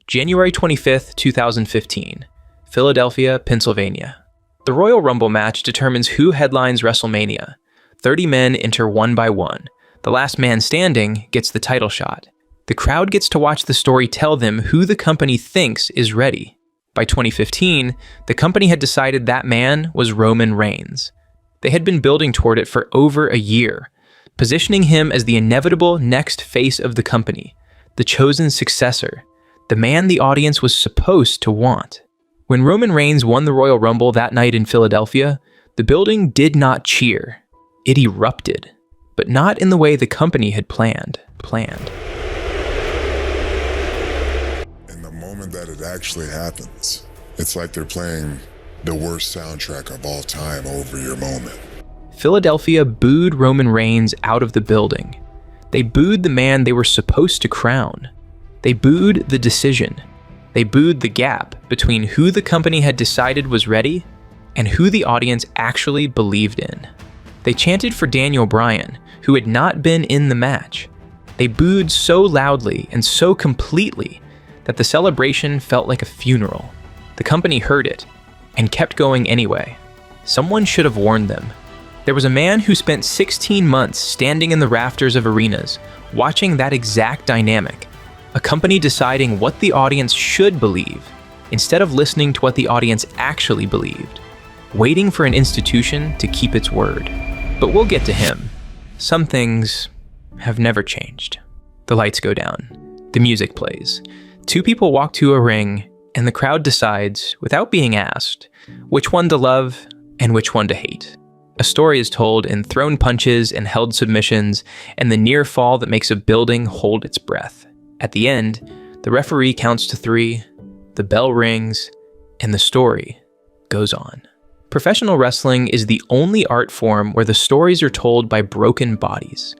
January 25th, 2015, Philadelphia, Pennsylvania. The Royal Rumble match determines who headlines WrestleMania. 30 men enter one by one. The last man standing gets the title shot. The crowd gets to watch the story tell them who the company thinks is ready. By 2015, the company had decided that man was Roman Reigns. They had been building toward it for over a year, positioning him as the inevitable next face of the company, the chosen successor, the man the audience was supposed to want. When Roman Reigns won the Royal Rumble that night in Philadelphia, the building did not cheer. It erupted, but not in the way the company had planned. In the moment that it actually happens, it's like they're playing the worst soundtrack of all time over your moment. Philadelphia booed Roman Reigns out of the building. They booed the man they were supposed to crown. They booed the decision. They booed the gap between who the company had decided was ready and who the audience actually believed in. They chanted for Daniel Bryan, who had not been in the match. They booed so loudly and so completely that the celebration felt like a funeral. The company heard it and kept going anyway. Someone should have warned them. There was a man who spent 16 months standing in the rafters of arenas, watching that exact dynamic. A company deciding what the audience should believe, instead of listening to what the audience actually believed, waiting for an institution to keep its word. But we'll get to him. Some things have never changed. The lights go down. The music plays. Two people walk to a ring, and the crowd decides, without being asked, which one to love and which one to hate. A story is told in thrown punches and held submissions, and the near fall that makes a building hold its breath. At the end, the referee counts to 3, the bell rings, and the story goes on. Professional wrestling is the only art form where the stories are told by broken bodies.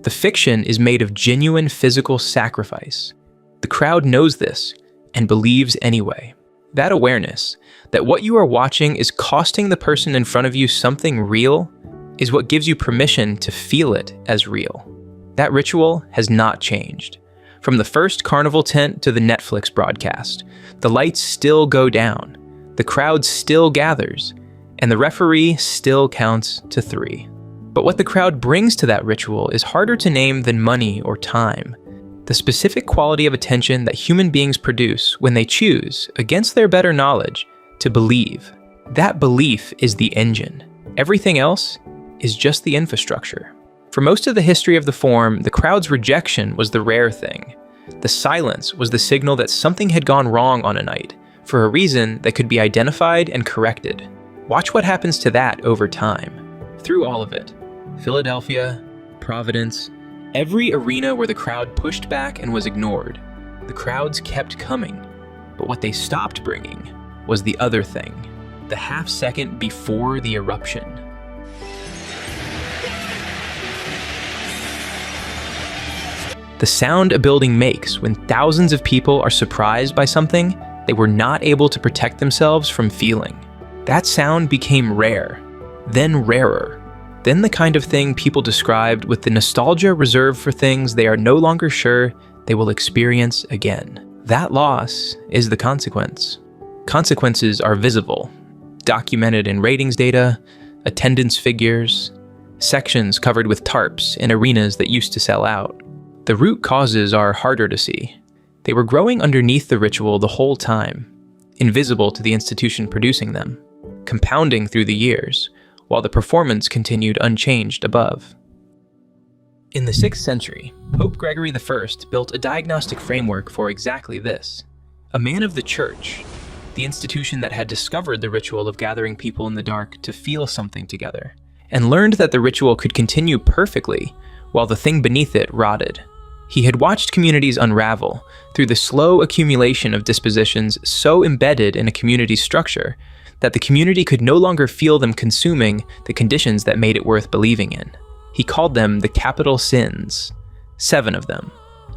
The fiction is made of genuine physical sacrifice. The crowd knows this and believes anyway. That awareness, that what you are watching is costing the person in front of you something real, is what gives you permission to feel it as real. That ritual has not changed. From the first carnival tent to the Netflix broadcast, the lights still go down, the crowd still gathers, and the referee still counts to 3. But what the crowd brings to that ritual is harder to name than money or time. The specific quality of attention that human beings produce when they choose, against their better knowledge, to believe. That belief is the engine. Everything else is just the infrastructure. For most of the history of the form, the crowd's rejection was the rare thing. The silence was the signal that something had gone wrong on a night, for a reason that could be identified and corrected. Watch what happens to that over time. Through all of it, Philadelphia, Providence, every arena where the crowd pushed back and was ignored, the crowds kept coming. But what they stopped bringing was the other thing, the half second before the eruption. The sound a building makes when thousands of people are surprised by something they were not able to protect themselves from feeling. That sound became rare, then rarer, then the kind of thing people described with the nostalgia reserved for things they are no longer sure they will experience again. That loss is the consequence. Consequences are visible, documented in ratings data, attendance figures, sections covered with tarps in arenas that used to sell out. The root causes are harder to see. They were growing underneath the ritual the whole time, invisible to the institution producing them, compounding through the years, while the performance continued unchanged above. In the 6th century, Pope Gregory I built a diagnostic framework for exactly this. A man of the church, the institution that had discovered the ritual of gathering people in the dark to feel something together, and learned that the ritual could continue perfectly while the thing beneath it rotted. He had watched communities unravel through the slow accumulation of dispositions so embedded in a community's structure that the community could no longer feel them consuming the conditions that made it worth believing in. He called them the capital sins, 7 of them,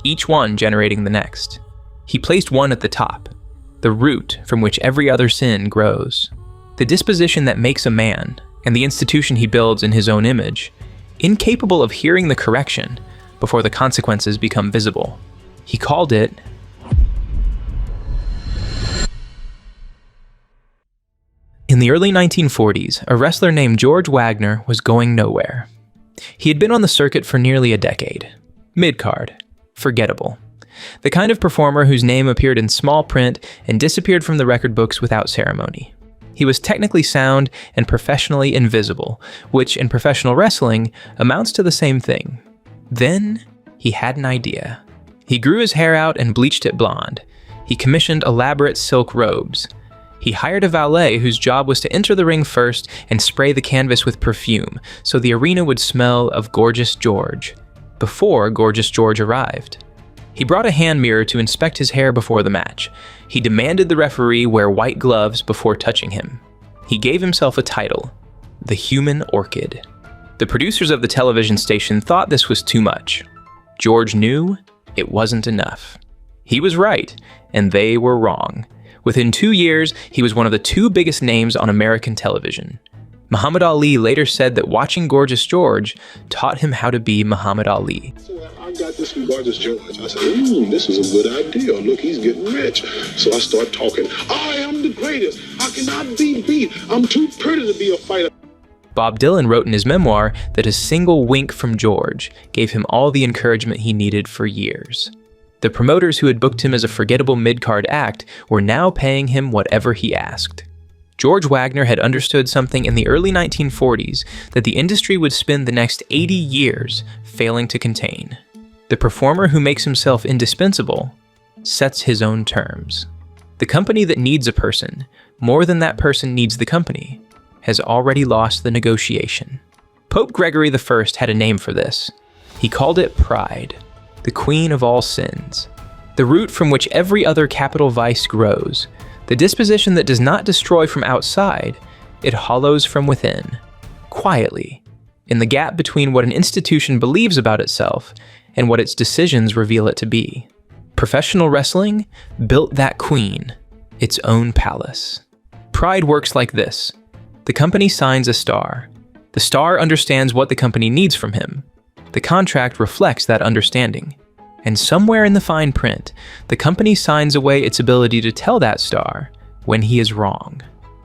each one generating the next. He placed one at the top, the root from which every other sin grows. The disposition that makes a man, and the institution he builds in his own image, incapable of hearing the correction before the consequences become visible. He called it In the early 1940s, a wrestler named George Wagner was going nowhere. He had been on the circuit for nearly a decade. Mid-card. Forgettable. The kind of performer whose name appeared in small print and disappeared from the record books without ceremony. He was technically sound and professionally invisible, which in professional wrestling amounts to the same thing. Then, he had an idea. He grew his hair out and bleached it blonde. He commissioned elaborate silk robes. He hired a valet whose job was to enter the ring first and spray the canvas with perfume, so the arena would smell of Gorgeous George, before Gorgeous George arrived. He brought a hand mirror to inspect his hair before the match. He demanded the referee wear white gloves before touching him. He gave himself a title, the Human Orchid. The producers of the television station thought this was too much. George knew it wasn't enough. He was right, and they were wrong. Within 2 years, he was one of the 2 biggest names on American television. Muhammad Ali later said that watching Gorgeous George taught him how to be Muhammad Ali. So I got this from Gorgeous George. I said, this is a good idea. Look, he's getting rich. So I start talking. I am the greatest. I cannot be beat. I'm too pretty to be a fighter. Bob Dylan wrote in his memoir that a single wink from George gave him all the encouragement he needed for years. The promoters who had booked him as a forgettable mid-card act were now paying him whatever he asked. George Wagner had understood something in the early 1940s that the industry would spend the next 80 years failing to contain. The performer who makes himself indispensable sets his own terms. The company that needs a person, more than that person needs the company, has already lost the negotiation. Pope Gregory I had a name for this. He called it pride, the queen of all sins, the root from which every other capital vice grows. The disposition that does not destroy from outside, it hollows from within, quietly, in the gap between what an institution believes about itself and what its decisions reveal it to be. Professional wrestling built that queen, its own palace. Pride works like this. The company signs a star. The star understands what the company needs from him. The contract reflects that understanding. And somewhere in the fine print, the company signs away its ability to tell that star when he is wrong.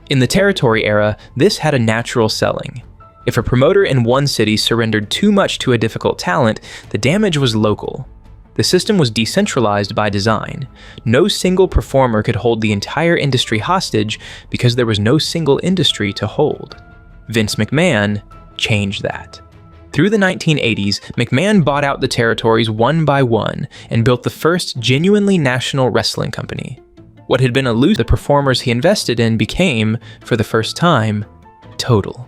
In the territory era, this had a natural selling. If a promoter in one city surrendered too much to a difficult talent, the damage was local. The system was decentralized by design. No single performer could hold the entire industry hostage because there was no single industry to hold. Vince McMahon changed that. Through the 1980s, McMahon bought out the territories one by one and built the first genuinely national wrestling company. What had been elusive to the performers he invested in became, for the first time, total.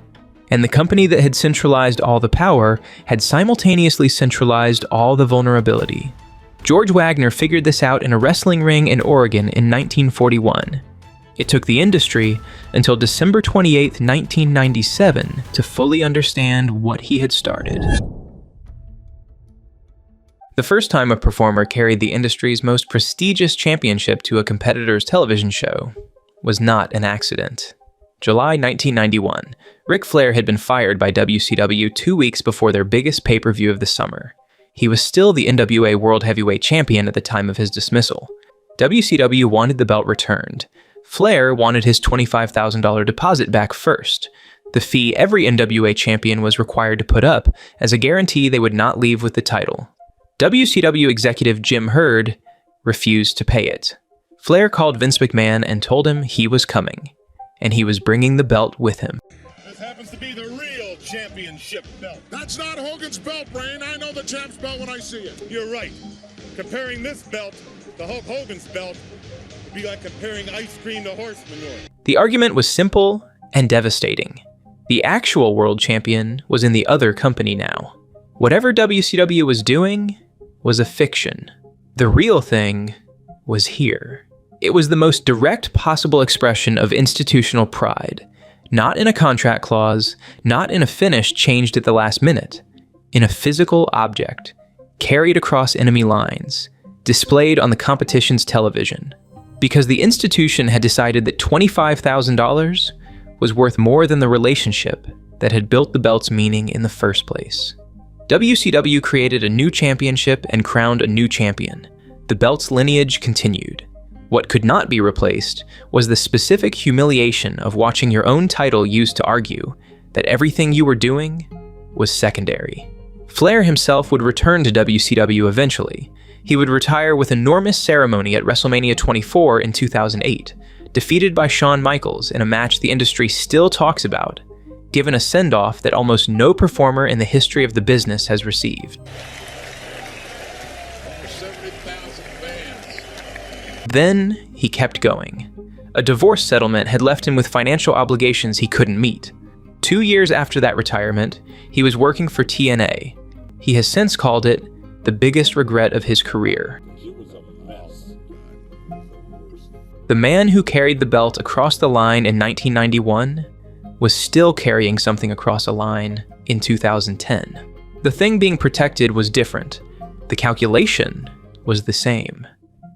And the company that had centralized all the power had simultaneously centralized all the vulnerability. George Wagner figured this out in a wrestling ring in Oregon in 1941. It took the industry until December 28, 1997 to fully understand what he had started. The first time a performer carried the industry's most prestigious championship to a competitor's television show was not an accident. July 1991, Ric Flair had been fired by WCW 2 weeks before their biggest pay-per-view of the summer. He was still the NWA World Heavyweight Champion at the time of his dismissal. WCW wanted the belt returned. Flair wanted his $25,000 deposit back first, the fee every NWA champion was required to put up as a guarantee they would not leave with the title. WCW executive Jim Herd refused to pay it. Flair called Vince McMahon and told him he was coming, and he was bringing the belt with him. This happens to be the real championship belt. That's not Hogan's belt, Brain. I know the champ's belt when I see it. You're right. Comparing this belt to Hulk Hogan's belt would be like comparing ice cream to horse manure. The argument was simple and devastating. The actual world champion was in the other company now. Whatever WCW was doing was a fiction. The real thing was here. It was the most direct possible expression of institutional pride, not in a contract clause, not in a finish changed at the last minute, in a physical object, carried across enemy lines, displayed on the competition's television, because the institution had decided that $25,000 was worth more than the relationship that had built the belt's meaning in the first place. WCW created a new championship and crowned a new champion. The belt's lineage continued. What could not be replaced was the specific humiliation of watching your own title used to argue that everything you were doing was secondary. Flair himself would return to WCW eventually. He would retire with enormous ceremony at WrestleMania 24 in 2008, defeated by Shawn Michaels in a match the industry still talks about, given a send-off that almost no performer in the history of the business has received. Then he kept going. A divorce settlement had left him with financial obligations he couldn't meet. 2 years after that retirement, he was working for TNA. He has since called it the biggest regret of his career. The man who carried the belt across the line in 1991 was still carrying something across a line in 2010. The thing being protected was different. The calculation was the same.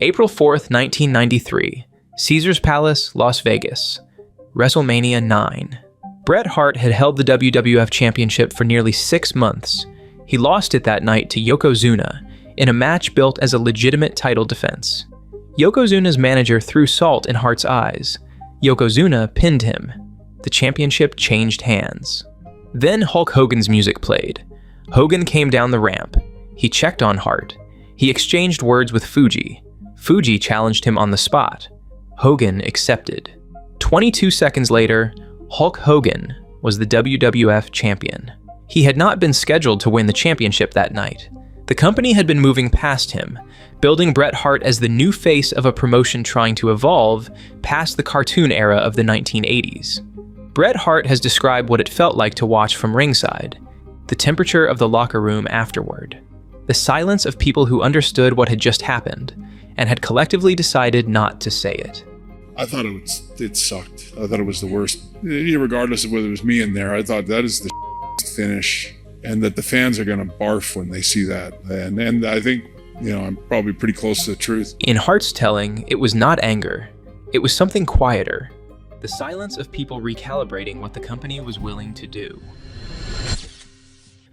April 4th, 1993, Caesars Palace, Las Vegas, WrestleMania 9. Bret Hart had held the WWF Championship for nearly 6 months. He lost it that night to Yokozuna in a match built as a legitimate title defense. Yokozuna's manager threw salt in Hart's eyes. Yokozuna pinned him. The championship changed hands. Then Hulk Hogan's music played. Hogan came down the ramp. He checked on Hart. He exchanged words with Fuji. Fuji challenged him on the spot. Hogan accepted. 22 seconds later, Hulk Hogan was the WWF champion. He had not been scheduled to win the championship that night. The company had been moving past him, building Bret Hart as the new face of a promotion trying to evolve past the cartoon era of the 1980s. Bret Hart has described what it felt like to watch from ringside, the temperature of the locker room afterward, the silence of people who understood what had just happened and had collectively decided not to say it. I thought it sucked. I thought it was the worst. Regardless of whether it was me in there, I thought that is the finish, and that the fans are going to barf when they see that. And I think, I'm probably pretty close to the truth. In Hart's telling, it was not anger. It was something quieter. The silence of people recalibrating what the company was willing to do.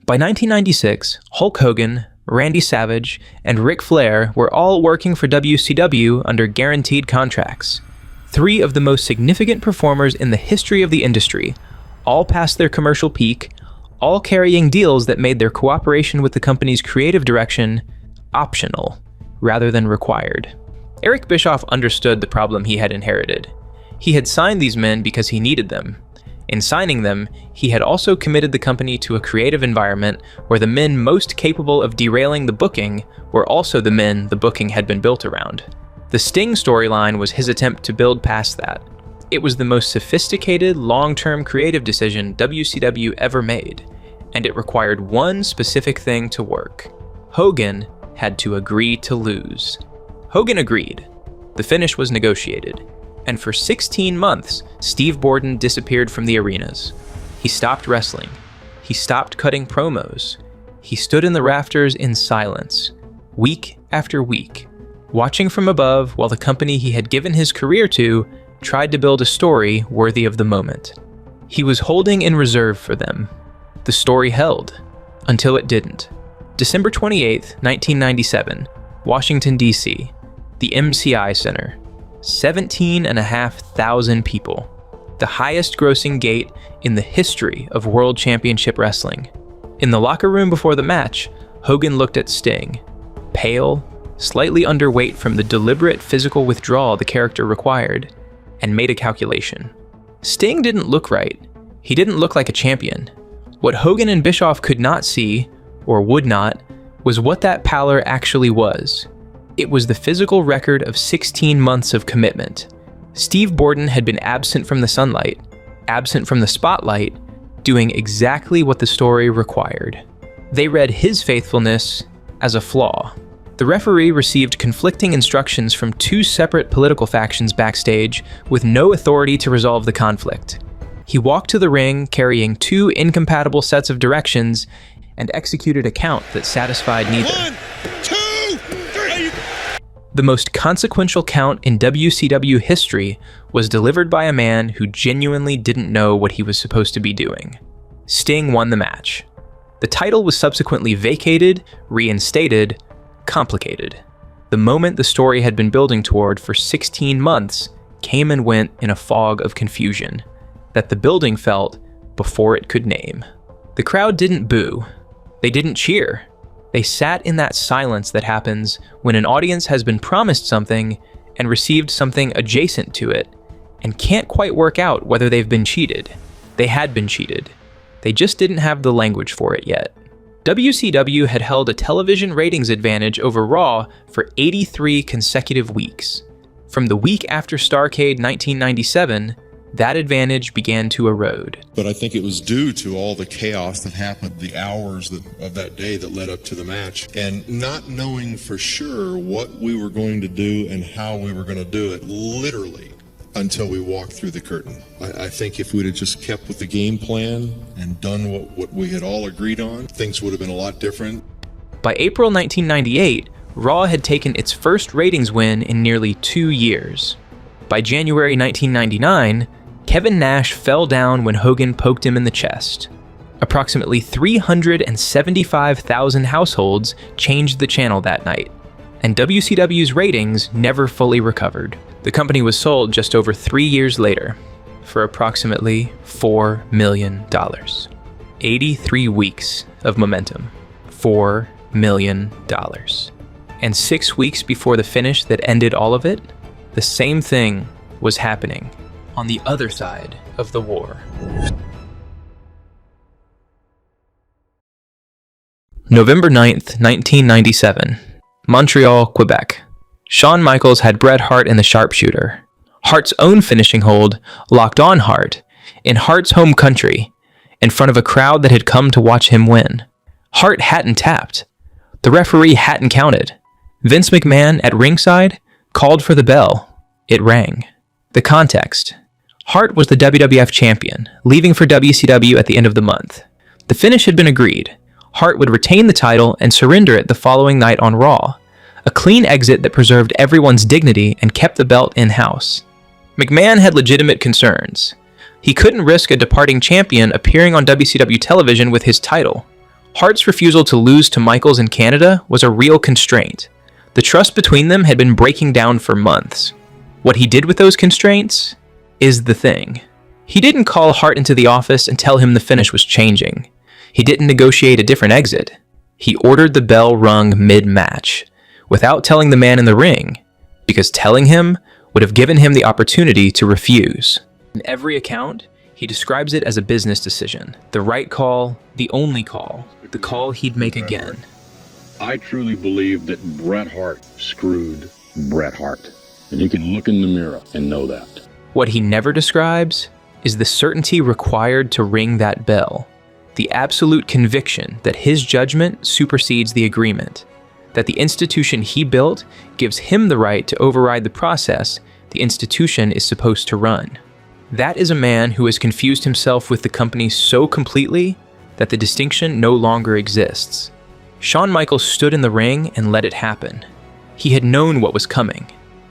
By 1996, Hulk Hogan, Randy Savage, and Ric Flair were all working for WCW under guaranteed contracts. 3 of the most significant performers in the history of the industry, all past their commercial peak, all carrying deals that made their cooperation with the company's creative direction optional rather than required. Eric Bischoff understood the problem he had inherited. He had signed these men because he needed them. In signing them, he had also committed the company to a creative environment where the men most capable of derailing the booking were also the men the booking had been built around. The Sting storyline was his attempt to build past that. It was the most sophisticated, long-term creative decision WCW ever made, and it required one specific thing to work. Hogan had to agree to lose. Hogan agreed. The finish was negotiated. And for 16 months, Steve Borden disappeared from the arenas. He stopped wrestling. He stopped cutting promos. He stood in the rafters in silence, week after week, watching from above while the company he had given his career to tried to build a story worthy of the moment. He was holding in reserve for them. The story held, until it didn't. December 28, 1997, Washington, D.C., the MCI Center. 17,500 people, the highest grossing gate in the history of World Championship Wrestling. In the locker room before the match, Hogan looked at Sting, pale, slightly underweight from the deliberate physical withdrawal the character required, and made a calculation. Sting didn't look right. He didn't look like a champion. What Hogan and Bischoff could not see, or would not, was what that pallor actually was. It was the physical record of 16 months of commitment. Steve Borden had been absent from the sunlight, absent from the spotlight, doing exactly what the story required. They read his faithfulness as a flaw. The referee received conflicting instructions from 2 separate political factions backstage with no authority to resolve the conflict. He walked to the ring carrying 2 incompatible sets of directions and executed a count that satisfied neither. 1, 2, 3. The most consequential count in WCW history was delivered by a man who genuinely didn't know what he was supposed to be doing. Sting won the match. The title was subsequently vacated, reinstated, complicated. The moment the story had been building toward for 16 months came and went in a fog of confusion that the building felt before it could name. The crowd didn't boo. They didn't cheer. They sat in that silence that happens when an audience has been promised something and received something adjacent to it and can't quite work out whether they've been cheated. They had been cheated. They just didn't have the language for it yet. WCW had held a television ratings advantage over Raw for 83 consecutive weeks. From the week after Starrcade 1997, that advantage began to erode. But I think it was due to all the chaos that happened, the hours of that day that led up to the match, and not knowing for sure what we were going to do and how we were going to do it, literally, until we walked through the curtain. I think if we'd have just kept with the game plan and done what we had all agreed on, things would have been a lot different. By April 1998, Raw had taken its first ratings win in nearly 2 years. By January 1999, Kevin Nash fell down when Hogan poked him in the chest. Approximately 375,000 households changed the channel that night, and WCW's ratings never fully recovered. The company was sold just over 3 years later for approximately $4 million. 83 weeks of momentum, $4 million. And 6 weeks before the finish that ended all of it, the same thing was happening on the other side of the war. November 9th, 1997, Montreal, Quebec. Shawn Michaels had Bret Hart in the sharpshooter. Hart's own finishing hold locked on Hart in Hart's home country in front of a crowd that had come to watch him win. Hart hadn't tapped. The referee hadn't counted. Vince McMahon at ringside called for the bell. It rang. The context. Hart was the WWF champion, leaving for WCW at the end of the month. The finish had been agreed. Hart would retain the title and surrender it the following night on Raw. A clean exit that preserved everyone's dignity and kept the belt in-house. McMahon had legitimate concerns. He couldn't risk a departing champion appearing on WCW television with his title. Hart's refusal to lose to Michaels in Canada was a real constraint. The trust between them had been breaking down for months. What he did with those constraints is the thing. He didn't call Hart into the office and tell him the finish was changing. He didn't negotiate a different exit. He ordered the bell rung mid-match, without telling the man in the ring, because telling him would have given him the opportunity to refuse. In every account, he describes it as a business decision. The right call, the only call, the call he'd make again. I truly believe that Bret Hart screwed Bret Hart. And you can look in the mirror and know that. What he never describes is the certainty required to ring that bell. The absolute conviction that his judgment supersedes the agreement. That the institution he built gives him the right to override the process the institution is supposed to run. That is a man who has confused himself with the company so completely that the distinction no longer exists. Shawn Michaels stood in the ring and let it happen. He had known what was coming.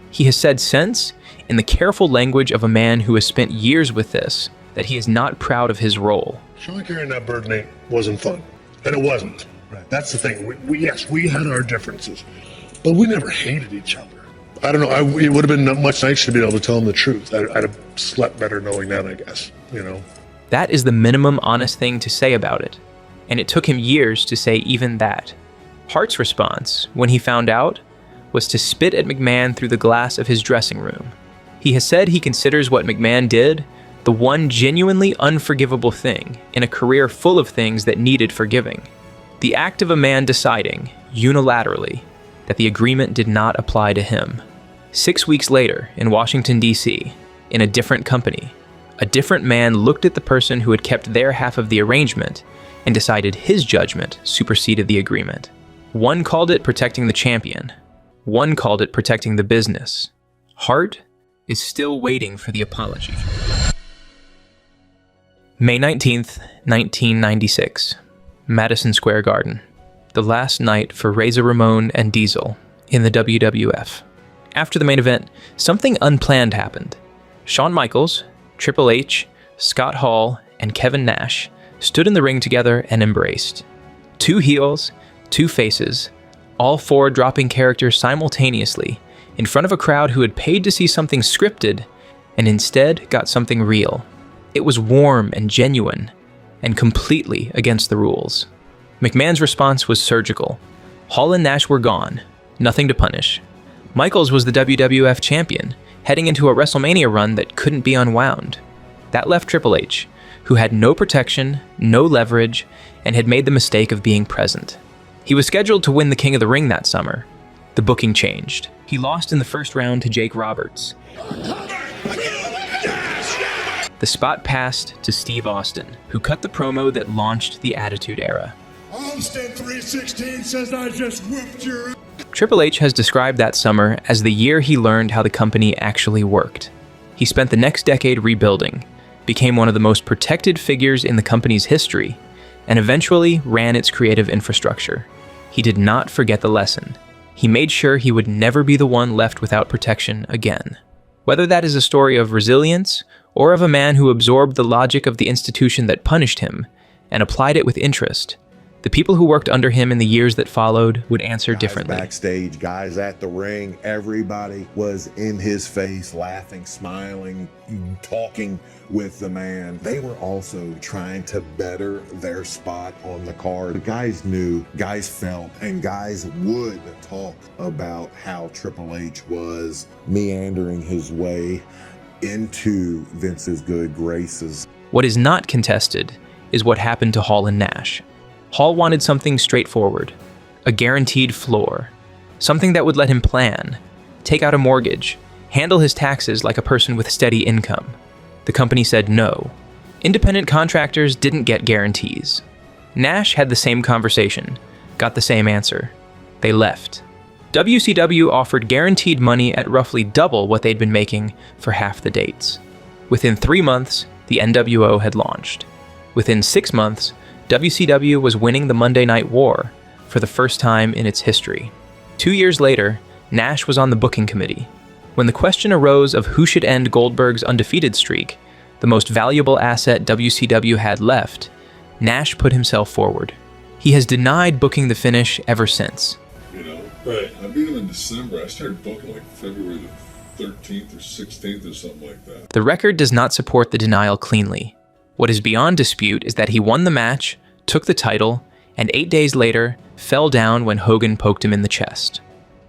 He has said since, in the careful language of a man who has spent years with this, that he is not proud of his role. Shawn carrying that burden wasn't fun, and it wasn't. Right. That's the thing. Yes, we had our differences, but we never hated each other. I don't know. It would have been much nicer to be able to tell him the truth. I'd have slept better knowing that, I guess. That is the minimum honest thing to say about it, and it took him years to say even that. Hart's response, when he found out, was to spit at McMahon through the glass of his dressing room. He has said he considers what McMahon did the one genuinely unforgivable thing in a career full of things that needed forgiving. The act of a man deciding, unilaterally, that the agreement did not apply to him. 6 weeks later, in Washington, D.C., in a different company, a different man looked at the person who had kept their half of the arrangement and decided his judgment superseded the agreement. One called it protecting the champion. One called it protecting the business. Hart is still waiting for the apology. May 19th, 1996. Madison Square Garden. The last night for Razor Ramon and Diesel in the WWF. After the main event, something unplanned happened. Shawn Michaels, Triple H, Scott Hall, and Kevin Nash stood in the ring together and embraced. Two heels, two faces, all four dropping characters simultaneously in front of a crowd who had paid to see something scripted and instead got something real. It was warm and genuine, and completely against the rules. McMahon's response was surgical. Hall and Nash were gone, nothing to punish. Michaels was the WWF champion, heading into a WrestleMania run that couldn't be unwound. That left Triple H, who had no protection, no leverage, and had made the mistake of being present. He was scheduled to win the King of the Ring that summer. The booking changed. He lost in the first round to Jake Roberts. The spot passed to Steve Austin, who cut the promo that launched the Attitude Era. Austin 316 says I just whipped your... Triple H has described that summer as the year he learned how the company actually worked. He spent the next decade rebuilding, became one of the most protected figures in the company's history, and eventually ran its creative infrastructure. He did not forget the lesson. He made sure he would never be the one left without protection again. Whether that is a story of resilience or of a man who absorbed the logic of the institution that punished him and applied it with interest, the people who worked under him in the years that followed would answer differently. Backstage, guys at the ring, everybody was in his face, laughing, smiling, talking with the man. They were also trying to better their spot on the card. The guys knew, guys felt, and guys would talk about how Triple H was meandering his way into Vince's good graces. What is not contested is what happened to Hall and Nash. Hall wanted something straightforward, a guaranteed floor, something that would let him plan, take out a mortgage, handle his taxes like a person with steady income. The company said no. Independent contractors didn't get guarantees. Nash had the same conversation, got the same answer. They left. WCW offered guaranteed money at roughly double what they'd been making for half the dates. Within 3 months, the NWO had launched. Within 6 months, WCW was winning the Monday Night War for the first time in its history. 2 years later, Nash was on the booking committee. When the question arose of who should end Goldberg's undefeated streak, the most valuable asset WCW had left, Nash put himself forward. He has denied booking the finish ever since. Right. I beat him in December. I started booking like February the 13th or 16th or something like that. The record does not support the denial cleanly. What is beyond dispute is that he won the match, took the title, and 8 days later, fell down when Hogan poked him in the chest.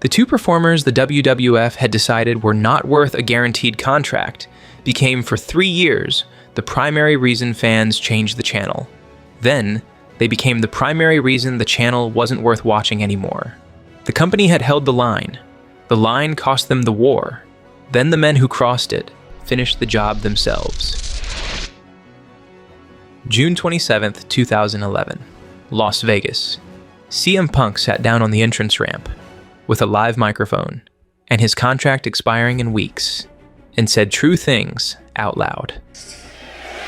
The two performers the WWF had decided were not worth a guaranteed contract became for 3 years the primary reason fans changed the channel. Then, they became the primary reason the channel wasn't worth watching anymore. The company had held the line. The line cost them the war. Then the men who crossed it finished the job themselves. June 27th, 2011, Las Vegas. CM Punk sat down on the entrance ramp with a live microphone and his contract expiring in weeks, and said true things out loud.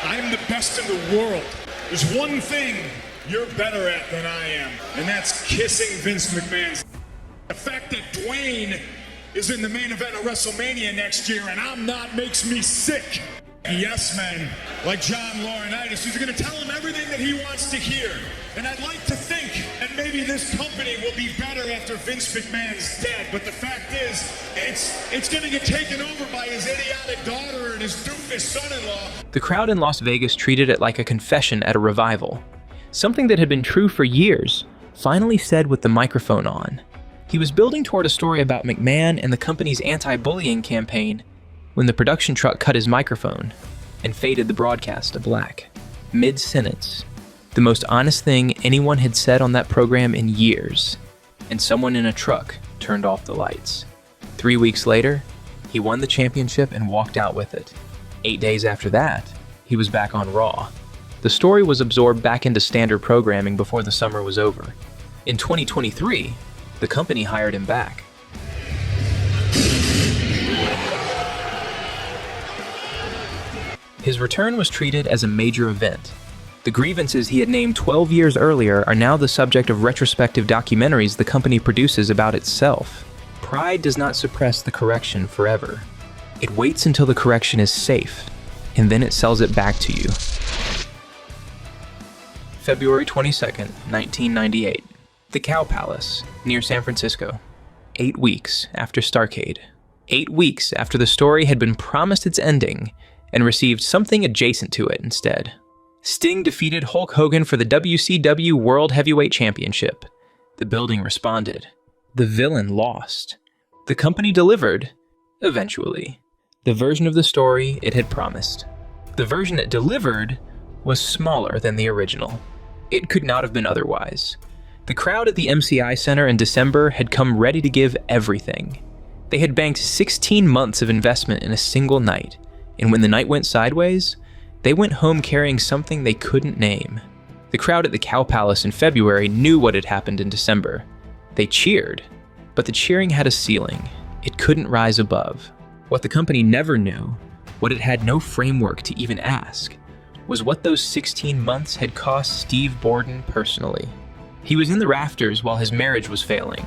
I am the best in the world. There's one thing you're better at than I am, and that's kissing Vince McMahon's. The fact that Dwayne is in the main event of WrestleMania next year and I'm not makes me sick. Yes, men, like John Laurinaitis, who's going to tell him everything that he wants to hear. And I'd like to think that maybe this company will be better after Vince McMahon's dead. But the fact is, it's going to get taken over by his idiotic daughter and his doofus son-in-law. The crowd in Las Vegas treated it like a confession at a revival. Something that had been true for years, finally said with the microphone on. He was building toward a story about McMahon and the company's anti-bullying campaign when the production truck cut his microphone and faded the broadcast to black. Mid-sentence, the most honest thing anyone had said on that program in years, and someone in a truck turned off the lights. 3 weeks later, he won the championship and walked out with it. 8 days after that, he was back on Raw. The story was absorbed back into standard programming before the summer was over. In 2023, the company hired him back. His return was treated as a major event. The grievances he had named 12 years earlier are now the subject of retrospective documentaries the company produces about itself. Pride does not suppress the correction forever. It waits until the correction is safe, and then it sells it back to you. February 22nd, 1998. The Cow Palace, near San Francisco. 8 weeks after Starrcade. 8 weeks after the story had been promised its ending and received something adjacent to it instead. Sting defeated Hulk Hogan for the WCW World Heavyweight Championship. The building responded. The villain lost. The company delivered, eventually, the version of the story it had promised. The version it delivered was smaller than the original. It could not have been otherwise. The crowd at the MCI Center in December had come ready to give everything. They had banked 16 months of investment in a single night, and when the night went sideways, they went home carrying something they couldn't name. The crowd at the Cow Palace in February knew what had happened in December. They cheered, but the cheering had a ceiling. It couldn't rise above. What the company never knew, what it had no framework to even ask, was what those 16 months had cost Steve Borden personally. He was in the rafters while his marriage was failing.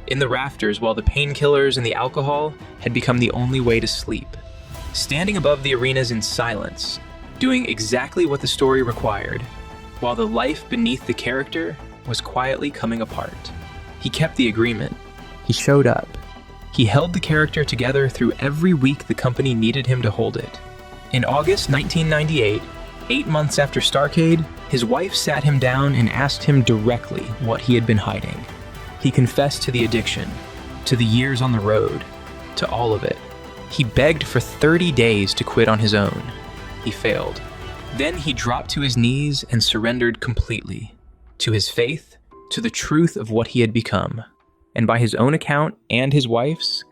In the rafters while the painkillers and the alcohol had become the only way to sleep. Standing above the arenas in silence, doing exactly what the story required, while the life beneath the character was quietly coming apart. He kept the agreement. He showed up. He held the character together through every week the company needed him to hold it. In August 1998, 8 months after Starrcade, his wife sat him down and asked him directly what he had been hiding. He confessed to the addiction, to the years on the road, to all of it. He begged for 30 days to quit on his own. He failed. Then he dropped to his knees and surrendered completely, to his faith, to the truth of what he had become. And by his own account and his wife's,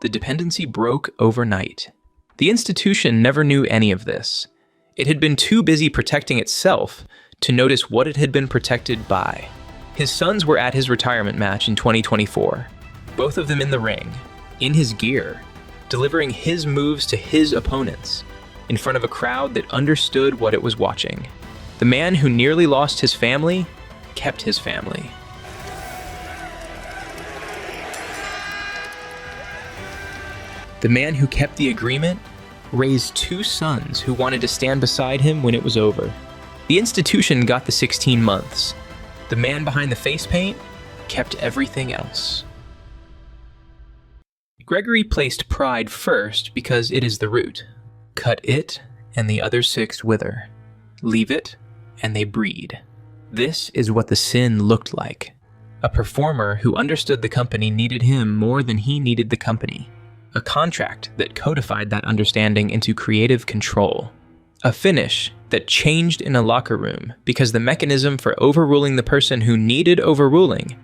the dependency broke overnight. The institution never knew any of this. It had been too busy protecting itself to notice what it had been protected by. His sons were at his retirement match in 2024, both of them in the ring, in his gear, delivering his moves to his opponents, in front of a crowd that understood what it was watching. The man who nearly lost his family kept his family. The man who kept the agreement raised 2 sons who wanted to stand beside him when it was over. The institution got the 16 months. The man behind the face paint kept everything else. Gregory placed pride first because it is the root. Cut it, and the other 6 wither. Leave it, and they breed. This is what the sin looked like. A performer who understood the company needed him more than he needed the company. A contract that codified that understanding into creative control. A finish that changed in a locker room because the mechanism for overruling the person who needed overruling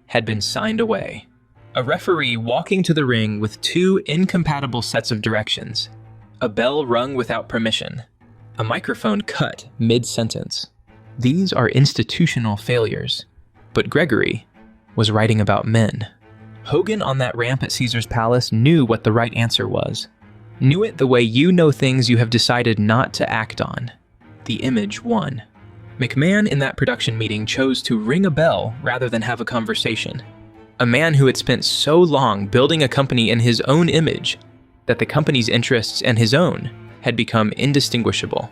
had been signed away. A referee walking to the ring with 2 incompatible sets of directions. A bell rung without permission. A microphone cut mid-sentence. These are institutional failures. But Gregory was writing about men. Hogan on that ramp at Caesar's Palace knew what the right answer was. Knew it the way you know things you have decided not to act on. The image won. McMahon in that production meeting chose to ring a bell rather than have a conversation. A man who had spent so long building a company in his own image that the company's interests and his own had become indistinguishable.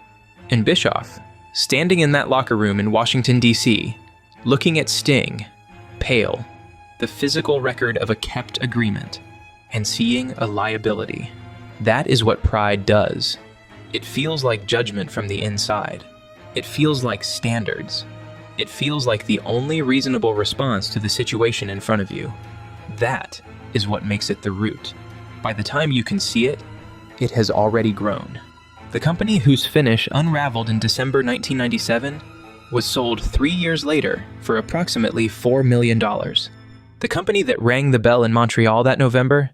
And Bischoff, standing in that locker room in Washington, D.C., looking at Sting, pale, the physical record of a kept agreement, and seeing a liability. That is what pride does. It feels like judgment from the inside. It feels like standards. It feels like the only reasonable response to the situation in front of you. That is what makes it the root. By the time you can see it, it has already grown. The company whose finish unraveled in December 1997 was sold 3 years later for approximately $4 million. The company that rang the bell in Montreal that November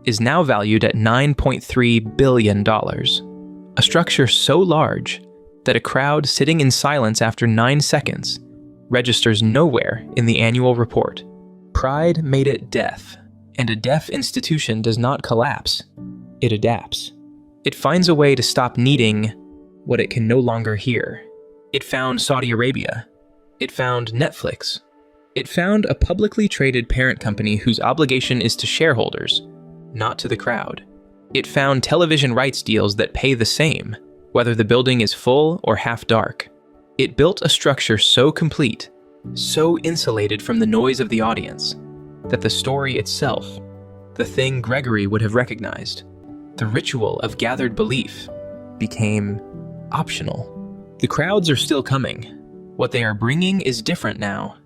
is now valued at $9.3 billion. A structure so large that a crowd sitting in silence after 9 seconds registers nowhere in the annual report. Pride made it deaf, and a deaf institution does not collapse. It adapts. It finds a way to stop needing what it can no longer hear. It found Saudi Arabia. It found Netflix. It found a publicly traded parent company whose obligation is to shareholders, not to the crowd. It found television rights deals that pay the same, whether the building is full or half dark. It built a structure so complete so insulated from the noise of the audience that the story itself, the thing Gregory would have recognized, the ritual of gathered belief, became optional. The crowds are still coming. What they are bringing is different now,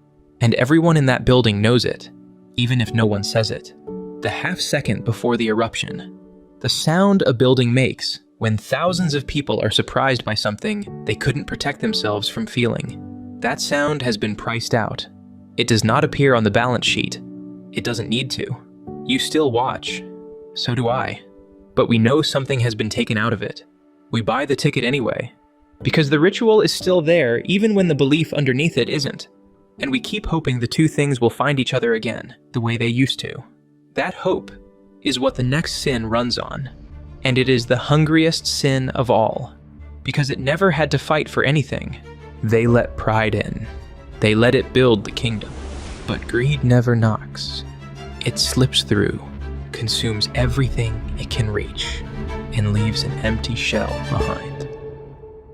and everyone in that building knows it, even if no one says it. The half second before the eruption, the sound a building makes when thousands of people are surprised by something they couldn't protect themselves from feeling. That sound has been priced out. It does not appear on the balance sheet. It doesn't need to. You still watch. So do I. But we know something has been taken out of it. We buy the ticket anyway, because the ritual is still there even when the belief underneath it isn't. And we keep hoping the two things will find each other again, the way they used to. That hope is what the next sin runs on. And it is the hungriest sin of all, because it never had to fight for anything. They let pride in. They let it build the kingdom. But greed never knocks. It slips through, consumes everything it can reach, and leaves an empty shell behind.